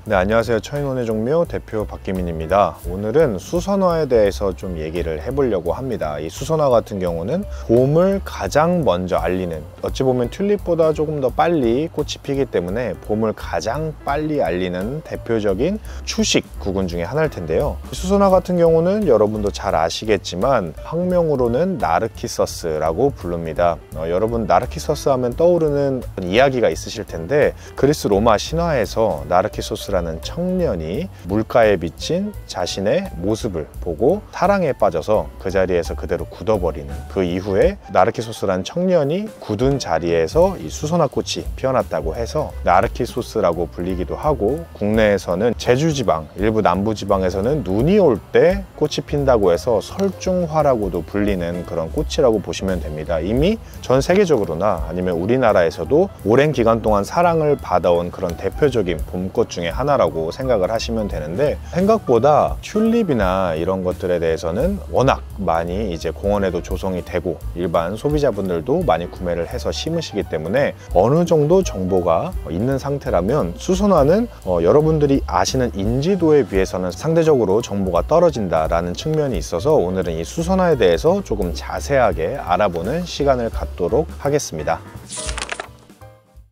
네, 안녕하세요. 처인원의 종묘 대표 박기민입니다. 오늘은 수선화에 대해서 좀 얘기를 해보려고 합니다. 이 수선화 같은 경우는 봄을 가장 먼저 알리는, 어찌 보면 튤립보다 조금 더 빨리 꽃이 피기 때문에 봄을 가장 빨리 알리는 대표적인 추식 구근 중에 하나일 텐데요. 수선화 같은 경우는 여러분도 잘 아시겠지만 학명으로는 나르키서스라고 부릅니다. 여러분 나르키서스 하면 떠오르는 이야기가 있으실 텐데, 그리스 로마 신화에서 나르키소스라는 청년이 물가에 비친 자신의 모습을 보고 사랑에 빠져서 그 자리에서 그대로 굳어버리는, 그 이후에 나르키소스라는 청년이 굳은 자리에서 이 수선화 꽃이 피어났다고 해서 나르키소스라고 불리기도 하고, 국내에서는 제주지방, 일부 남부지방에서는 눈이 올 때 꽃이 핀다고 해서 설중화라고도 불리는 그런 꽃이라고 보시면 됩니다. 이미 전 세계적으로나 아니면 우리나라에서도 오랜 기간 동안 사랑을 받아온 그런 대표적인 봄꽃 중에 하나라고 생각을 하시면 되는데, 생각보다 튤립이나 이런 것들에 대해서는 워낙 많이 이제 공원에도 조성이 되고 일반 소비자분들도 많이 구매를 해서 심으시기 때문에 어느 정도 정보가 있는 상태라면 수선화는 여러분들이 아시는 인지도에 비해서는 상대적으로 정보가 떨어진다라는 측면이 있어서 오늘은 이 수선화에 대해서 조금 자세하게 알아보는 시간을 갖도록 하겠습니다.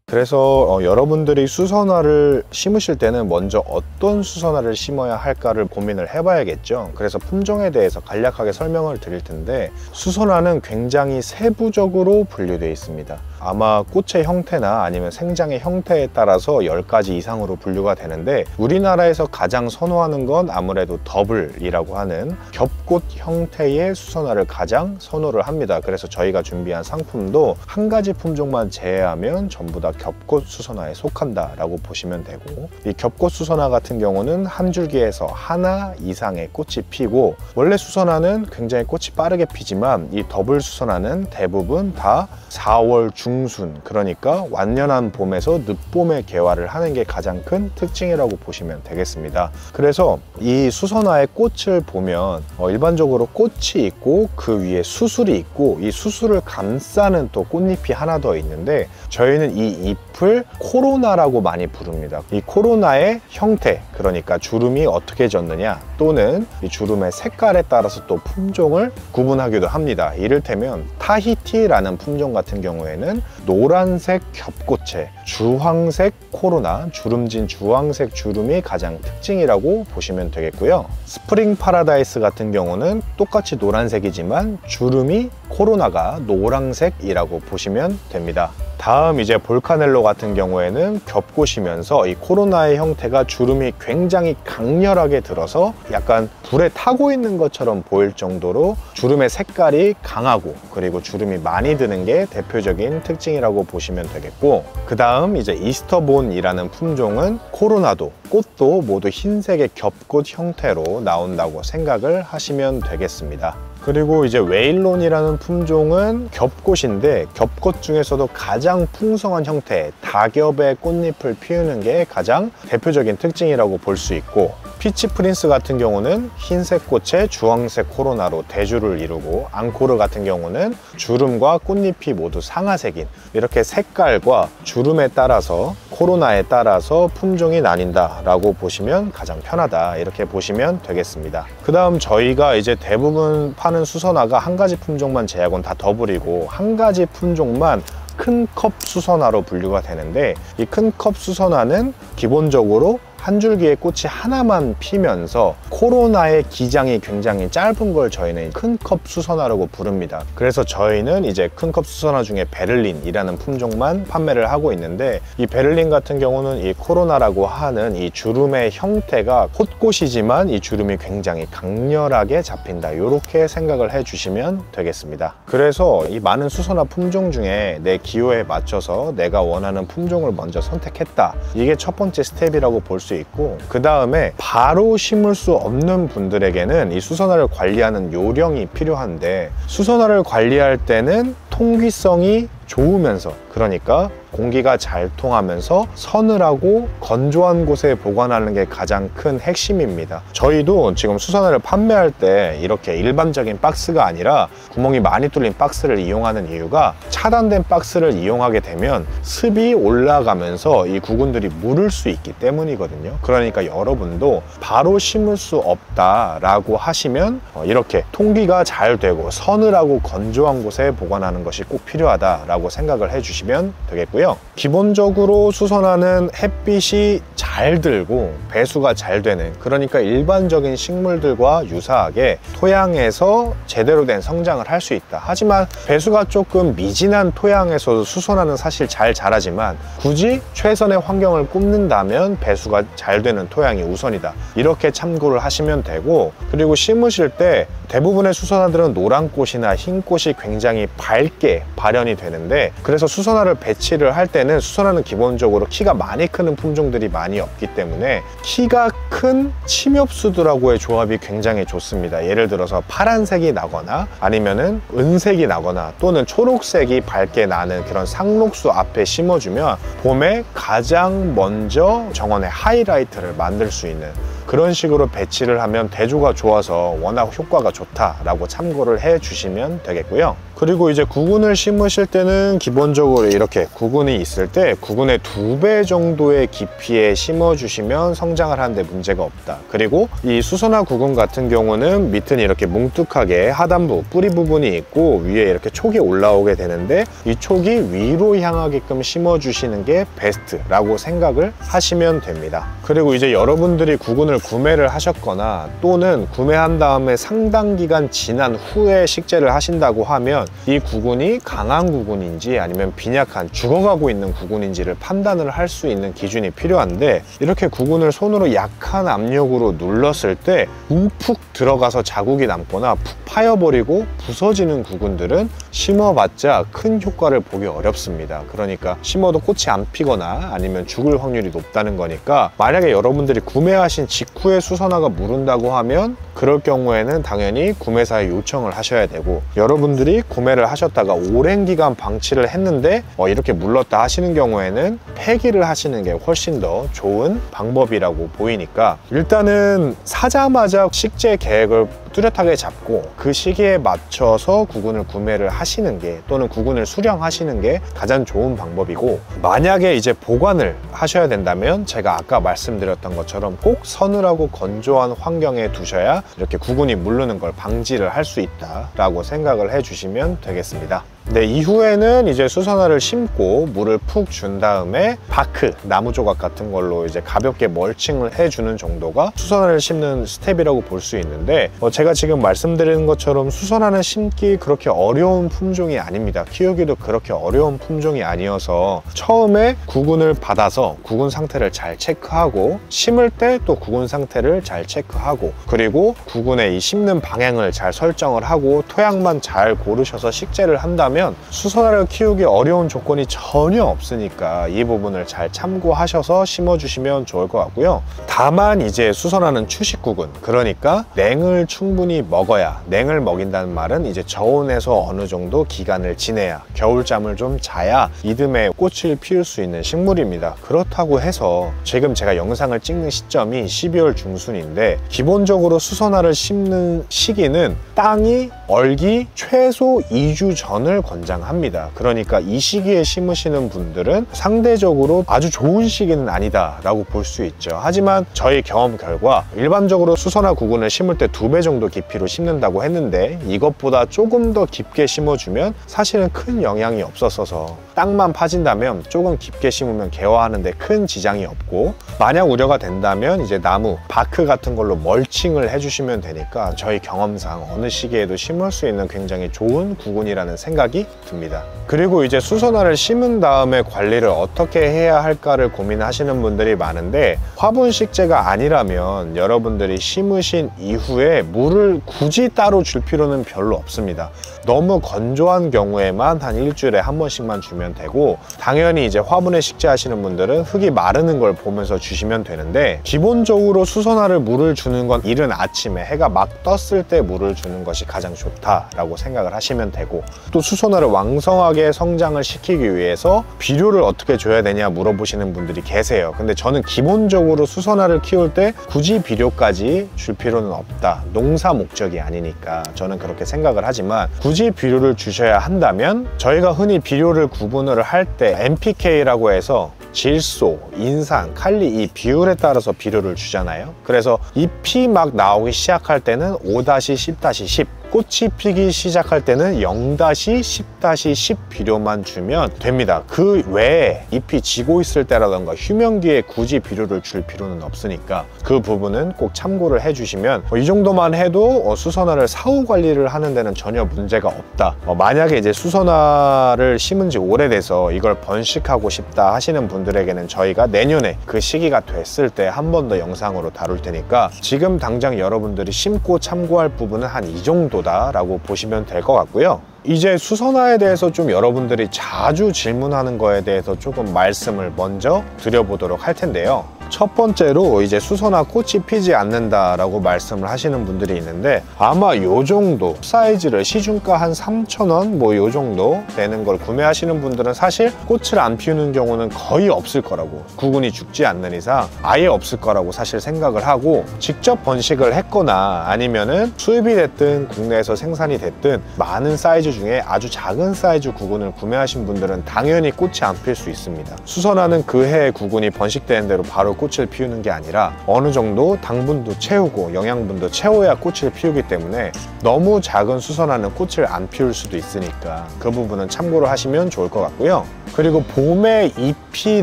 그래서 여러분들이 수선화를 심으실 때는 먼저 어떤 수선화를 심어야 할까를 고민을 해봐야겠죠. 그래서 품종에 대해서 간략하게 설명을 드릴 텐데, 수선화는 굉장히 세부적으로 분류되어 있습니다. 아마 꽃의 형태나 아니면 생장의 형태에 따라서 10가지 이상으로 분류가 되는데, 우리나라에서 가장 선호하는 건 아무래도 더블이라고 하는 겹꽃 형태의 수선화를 가장 선호를 합니다. 그래서 저희가 준비한 상품도 한 가지 품종만 제외하면 전부 다 겹꽃 수선화에 속한다 라고 보시면 되고, 이 겹꽃 수선화 같은 경우는 한 줄기에서 하나 이상의 꽃이 피고, 원래 수선화는 굉장히 꽃이 빠르게 피지만 이 더블 수선화는 대부분 다 4월 중순, 그러니까 완연한 봄에서 늦봄에 개화를 하는 게 가장 큰 특징이라고 보시면 되겠습니다. 그래서 이 수선화의 꽃을 보면 일반적으로 꽃이 있고 그 위에 수술이 있고, 이 수술을 감싸는 또 꽃잎이 하나 더 있는데, 저희는 이 잎을 코로나라고 많이 부릅니다. 이 코로나의 형태, 그러니까 주름이 어떻게 졌느냐 또는 이 주름의 색깔에 따라서 또 품종을 구분하기도 합니다. 이를테면 타히티라는 품종 같은 경우에는 노란색 겹꽃에 주황색 코로나, 주름진 주황색 주름이 가장 특징이라고 보시면 되겠고요. 스프링 파라다이스 같은 경우는 똑같이 노란색이지만 주름이 코로나가 노란색이라고 보시면 됩니다. 다음 이제 볼카넬로 같은 경우에는 겹꽃이면서 이 코로나의 형태가 주름이 굉장히 강렬하게 들어서 약간 불에 타고 있는 것처럼 보일 정도로 주름의 색깔이 강하고, 그리고 주름이 많이 드는 게 대표적인 특징이라고 보시면 되겠고, 그 다음 이제 이스터본이라는 품종은 코로나도 꽃도 모두 흰색의 겹꽃 형태로 나온다고 생각을 하시면 되겠습니다. 그리고 이제 웨일론이라는 품종은 겹꽃인데, 겹꽃 중에서도 가장 풍성한 형태, 다겹의 꽃잎을 피우는 게 가장 대표적인 특징이라고 볼 수 있고, 피치 프린스 같은 경우는 흰색 꽃에 주황색 코로나로 대주를 이루고, 앙코르 같은 경우는 주름과 꽃잎이 모두 상아색인, 이렇게 색깔과 주름에 따라서 코로나에 따라서 품종이 나뉜다 라고 보시면 가장 편하다, 이렇게 보시면 되겠습니다. 그 다음 저희가 이제 대부분 파는 수선화가 한 가지 품종만 제외하고는 다 더블이고, 한 가지 품종만 큰 컵 수선화로 분류가 되는데, 이 큰 컵 수선화는 기본적으로 한 줄기의 꽃이 하나만 피면서 코로나의 기장이 굉장히 짧은 걸 저희는 큰 컵 수선화라고 부릅니다. 그래서 저희는 이제 큰 컵 수선화 중에 베를린이라는 품종만 판매를 하고 있는데, 이 베를린 같은 경우는 이 코로나라고 하는 이 주름의 형태가 콧꽃이지만 이 주름이 굉장히 강렬하게 잡힌다, 이렇게 생각을 해 주시면 되겠습니다. 그래서 이 많은 수선화 품종 중에 내 기호에 맞춰서 내가 원하는 품종을 먼저 선택했다, 이게 첫 번째 스텝이라고 볼 수 있고, 그 다음에 바로 심을 수 없는 분들에게는 이 수선화를 관리하는 요령이 필요한데, 수선화를 관리할 때는 통기성이 좋으면서, 그러니까 공기가 잘 통하면서 서늘하고 건조한 곳에 보관하는 게 가장 큰 핵심입니다. 저희도 지금 수선화를 판매할 때 이렇게 일반적인 박스가 아니라 구멍이 많이 뚫린 박스를 이용하는 이유가 차단된 박스를 이용하게 되면 습이 올라가면서 이 구근들이 무를 수 있기 때문이거든요. 그러니까 여러분도 바로 심을 수 없다라고 하시면 이렇게 통기가 잘 되고 서늘하고 건조한 곳에 보관하는 것이 꼭 필요하다라고 생각을 해주시면 되겠고요. 기본적으로 수선화는 햇빛이 잘 들고 배수가 잘 되는, 그러니까 일반적인 식물들과 유사하게 토양에서 제대로 된 성장을 할 수 있다. 하지만 배수가 조금 미진한 토양에서도 수선화는 사실 잘 자라지만 굳이 최선의 환경을 꼽는다면 배수가 잘 되는 토양이 우선이다. 이렇게 참고를 하시면 되고, 그리고 심으실 때 대부분의 수선화들은 노란 꽃이나 흰 꽃이 굉장히 밝게 발현이 되는데, 그래서 수선화를 배치를 할 때는 수선화는 기본적으로 키가 많이 크는 품종들이 많이 없기 때문에 키가 큰 침엽수들하고의 조합이 굉장히 좋습니다. 예를 들어서 파란색이 나거나 아니면은 은색이 나거나 또는 초록색이 밝게 나는 그런 상록수 앞에 심어주면 봄에 가장 먼저 정원의 하이라이트를 만들 수 있는 그런 식으로 배치를 하면 대조가 좋아서 워낙 효과가 좋다라고 참고를 해 주시면 되겠고요. 그리고 이제 구근을 심으실 때는 기본적으로 이렇게 구근이 있을 때 구근의 2배 정도의 깊이에 심어 주시면 성장을 하는데 문제가 없다. 그리고 이 수선화 구근 같은 경우는 밑은 이렇게 뭉툭하게 하단부 뿌리 부분이 있고 위에 이렇게 촉이 올라오게 되는데 이 촉이 위로 향하게끔 심어 주시는 게 베스트라고 생각을 하시면 됩니다. 그리고 이제 여러분들이 구근을 구매를 하셨거나 또는 구매한 다음에 상당 기간 지난 후에 식재를 하신다고 하면 이 구근이 강한 구근인지 아니면 빈약한 죽어가고 있는 구근인지를 판단을 할 수 있는 기준이 필요한데, 이렇게 구근을 손으로 약한 압력으로 눌렀을 때 움푹 들어가서 자국이 남거나 푹 파여버리고 부서지는 구근들은 심어봤자 큰 효과를 보기 어렵습니다. 그러니까 심어도 꽃이 안 피거나 아니면 죽을 확률이 높다는 거니까, 만약에 여러분들이 구매하신 직후에 수선화가 무른다고 하면 그럴 경우에는 당연히 구매사에 요청을 하셔야 되고, 여러분들이 구매를 하셨다가 오랜 기간 방치를 했는데 이렇게 물렀다 하시는 경우에는 폐기를 하시는 게 훨씬 더 좋은 방법이라고 보이니까, 일단은 사자마자 식재 계획을 뚜렷하게 잡고 그 시기에 맞춰서 구근을 구매를 하시는 게, 또는 구근을 수령하시는 게 가장 좋은 방법이고, 만약에 이제 보관을 하셔야 된다면 제가 아까 말씀드렸던 것처럼 꼭 서늘하고 건조한 환경에 두셔야 이렇게 구근이 무르는 걸 방지를 할 수 있다라고 생각을 해주시면 되겠습니다. 네, 이후에는 이제 수선화를 심고 물을 푹 준 다음에 바크, 나무 조각 같은 걸로 이제 가볍게 멀칭을 해주는 정도가 수선화를 심는 스텝이라고 볼 수 있는데, 제가 지금 말씀드리는 것처럼 수선화는 심기 그렇게 어려운 품종이 아닙니다. 키우기도 그렇게 어려운 품종이 아니어서 처음에 구근을 받아서 구근 상태를 잘 체크하고, 심을 때 또 구근 상태를 잘 체크하고, 그리고 구근의 이 심는 방향을 잘 설정을 하고 토양만 잘 고르셔서 식재를 한다면 수선화를 키우기 어려운 조건이 전혀 없으니까 이 부분을 잘 참고하셔서 심어주시면 좋을 것 같고요. 다만 이제 수선화는 추식구근, 그러니까 냉을 충분히 먹어야, 냉을 먹인다는 말은 이제 저온에서 어느 정도 기간을 지내야, 겨울잠을 좀 자야 이듬해 꽃을 피울 수 있는 식물입니다. 그렇다고 해서 지금 제가 영상을 찍는 시점이 12월 중순인데 기본적으로 수선화를 심는 시기는 땅이 얼기 최소 2주 전을 권장합니다. 그러니까 이 시기에 심으시는 분들은 상대적으로 아주 좋은 시기는 아니다 라고 볼 수 있죠. 하지만 저희 경험 결과 일반적으로 수선화 구근을 심을 때 2배 정도 깊이로 심는다고 했는데, 이것보다 조금 더 깊게 심어주면 사실은 큰 영향이 없었어서 땅만 파진다면 조금 깊게 심으면 개화하는데 큰 지장이 없고, 만약 우려가 된다면 이제 나무, 바크 같은 걸로 멀칭을 해주시면 되니까 저희 경험상 어느 시기에도 심을 수 있는 굉장히 좋은 구근이라는 생각이 듭니다. 그리고 이제 수선화를 심은 다음에 관리를 어떻게 해야 할까를 고민하시는 분들이 많은데, 화분 식재가 아니라면 여러분들이 심으신 이후에 물을 굳이 따로 줄 필요는 별로 없습니다. 너무 건조한 경우에만 한 일주일에 한 번씩만 주면 되고, 당연히 이제 화분에 식재하시는 분들은 흙이 마르는 걸 보면서 주시면 되는데, 기본적으로 수선화를 물을 주는 건 이른 아침에 해가 막 떴을 때 물을 주는 것이 가장 좋다라고 생각을 하시면 되고, 또 수선화 수선화를 왕성하게 성장을 시키기 위해서 비료를 어떻게 줘야 되냐 물어보시는 분들이 계세요. 근데 저는 기본적으로 수선화를 키울 때 굳이 비료까지 줄 필요는 없다. 농사 목적이 아니니까 저는 그렇게 생각을 하지만, 굳이 비료를 주셔야 한다면 저희가 흔히 비료를 구분을 할 때 NPK라고 해서 질소, 인산, 칼리 이 비율에 따라서 비료를 주잖아요. 그래서 잎이 막 나오기 시작할 때는 5-10-10, 꽃이 피기 시작할 때는 0-10-10 비료만 주면 됩니다. 그 외에 잎이 지고 있을 때라던가 휴면기에 굳이 비료를 줄 필요는 없으니까 그 부분은 꼭 참고를 해주시면, 이 정도만 해도 수선화를 사후 관리를 하는 데는 전혀 문제가 없다. 만약에 이제 수선화를 심은 지 오래돼서 이걸 번식하고 싶다 하시는 분들에게는 저희가 내년에 그 시기가 됐을 때 한 번 더 영상으로 다룰 테니까, 지금 당장 여러분들이 심고 참고할 부분은 한 이 정도다 라고 보시면 될 것 같고요. 이제 수선화에 대해서 좀 여러분들이 자주 질문하는 거에 대해서 조금 말씀을 먼저 드려보도록 할 텐데요. 첫 번째로 이제 수선화 꽃이 피지 않는다라고 말씀을 하시는 분들이 있는데, 아마 요 정도 사이즈를 시중가 한 3,000원 뭐 요 정도 되는 걸 구매하시는 분들은 사실 꽃을 안 피우는 경우는 거의 없을 거라고, 구근이 죽지 않는 이상 아예 없을 거라고 사실 생각을 하고, 직접 번식을 했거나 아니면은 수입이 됐든 국내에서 생산이 됐든 많은 사이즈 중에 아주 작은 사이즈 구근을 구매하신 분들은 당연히 꽃이 안 필 수 있습니다. 수선화는 그 해의 구근이 번식되는 대로 바로 꽃을 피우는 게 아니라 어느 정도 당분도 채우고 영양분도 채워야 꽃을 피우기 때문에, 너무 작은 수선화는 꽃을 안 피울 수도 있으니까 그 부분은 참고를 하시면 좋을 것 같고요. 그리고 봄에 잎이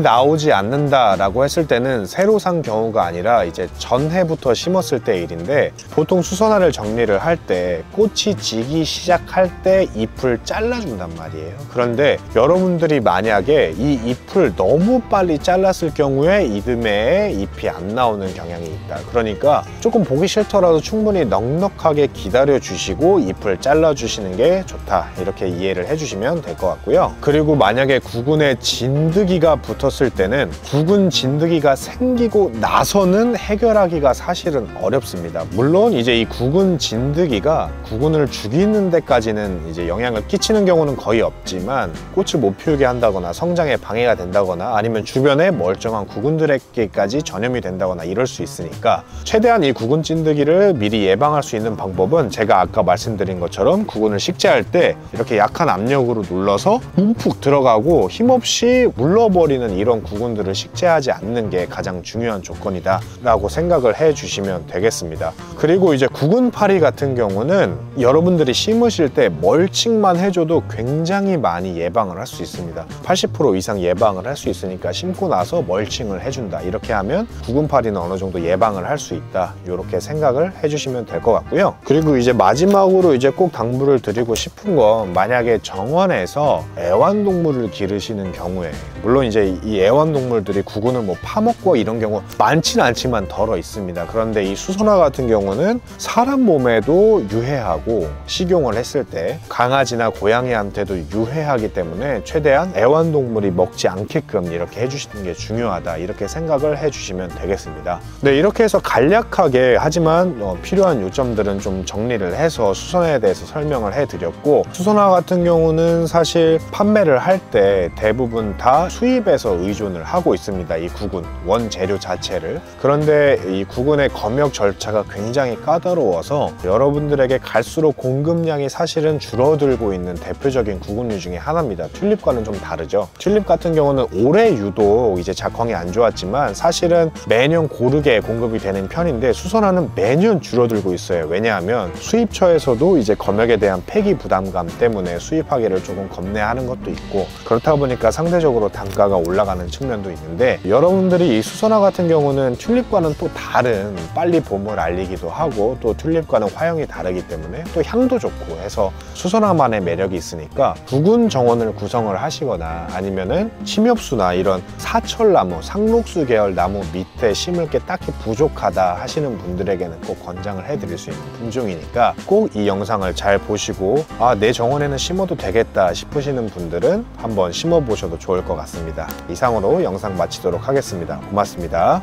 나오지 않는다라고 했을 때는 새로 산 경우가 아니라 이제 전해부터 심었을 때 일인데, 보통 수선화를 정리를 할 때 꽃이 지기 시작할 때 잎을 잘라준단 말이에요. 그런데 여러분들이 만약에 이 잎을 너무 빨리 잘랐을 경우에 이듬해 잎이 안 나오는 경향이 있다. 그러니까 조금 보기 싫더라도 충분히 넉넉하게 기다려 주시고 잎을 잘라 주시는 게 좋다, 이렇게 이해를 해주시면 될 것 같고요. 그리고 만약에 구근에 진드기가 붙었을 때는, 구근 진드기가 생기고 나서는 해결하기가 사실은 어렵습니다. 물론 이제 이 구근 진드기가 구근을 죽이는 데까지는 이제 영향을 끼치는 경우는 거의 없지만, 꽃을 못 피우게 한다거나 성장에 방해가 된다거나 아니면 주변에 멀쩡한 구근들에게까지 전염이 된다거나 이럴 수 있으니까, 최대한 이 구근 찐드기를 미리 예방할 수 있는 방법은 제가 아까 말씀드린 것처럼 구근을 식재할 때 이렇게 약한 압력으로 눌러서 움푹 들어가고 힘없이 물러버리는 이런 구근들을 식재하지 않는 게 가장 중요한 조건이다 라고 생각을 해 주시면 되겠습니다. 그리고 이제 구근파리 같은 경우는 여러분들이 심으실 때 멀칭만 해줘도 굉장히 많이 예방을 할 수 있습니다. 80% 이상 예방을 할 수 있으니까 심고 나서 멀칭을 해준다, 이렇게 하면 구근파리는 어느 정도 예방을 할 수 있다, 이렇게 생각을 해주시면 될 것 같고요. 그리고 이제 마지막으로 이제 꼭 당부를 드리고 싶은 건, 만약에 정원에서 애완동물을 기르시는 경우에, 물론 이제 이 애완동물들이 구근을 뭐 파먹고 이런 경우 많지는 않지만 덜어 있습니다. 그런데 이 수선화 같은 경우는 사람 몸에도 유해하고 식용을 했을 때 강아지나 고양이한테도 유해하기 때문에 최대한 애완동물이 먹지 않게끔 이렇게 해주시는 게 중요하다, 이렇게 생각을 해주시면 되겠습니다. 네, 이렇게 해서 간략하게 하지만 필요한 요점들은 좀 정리를 해서 수선화에 대해서 설명을 해드렸고, 수선화 같은 경우는 사실 판매를 할 때 대부분 다 수입에서 의존을 하고 있습니다. 이 구근 원재료 자체를. 그런데 이 구근의 검역 절차가 굉장히 까다로워서 여러분들에게 갈수록 공급량이 사실은 줄어들고 있는 대표적인 구근류 중에 하나입니다. 튤립과는 좀 다르죠. 튤립 같은 경우는 올해 유독 이제 작황이 안 좋았지만 사실은 매년 고르게 공급이 되는 편인데, 수선화는 매년 줄어들고 있어요. 왜냐하면 수입처에서도 이제 검역에 대한 폐기 부담감 때문에 수입하기를 조금 겁내하는 것도 있고, 그렇다 보니까 상대적으로 단가가 올라가는 측면도 있는데, 여러분들이 이 수선화 같은 경우는 튤립과는 또 다른, 빨리 봄을 알리기도 하고 또 튤립과는 화형이 다르기 때문에 또 향도 좋고 해서 수선화만의 매력이 있으니까, 구근 정원을 구성을 하시거나 아니면은 침엽수나 이런 사철나무, 상록수 계열 나무 밑에 심을 게 딱히 부족하다 하시는 분들에게는 꼭 권장을 해드릴 수 있는 품종이니까, 꼭 이 영상을 잘 보시고 내 정원에는 심어도 되겠다 싶으시는 분들은 한번 심어 보셔도 좋을 것 같습니다. 이상으로 영상 마치도록 하겠습니다. 고맙습니다.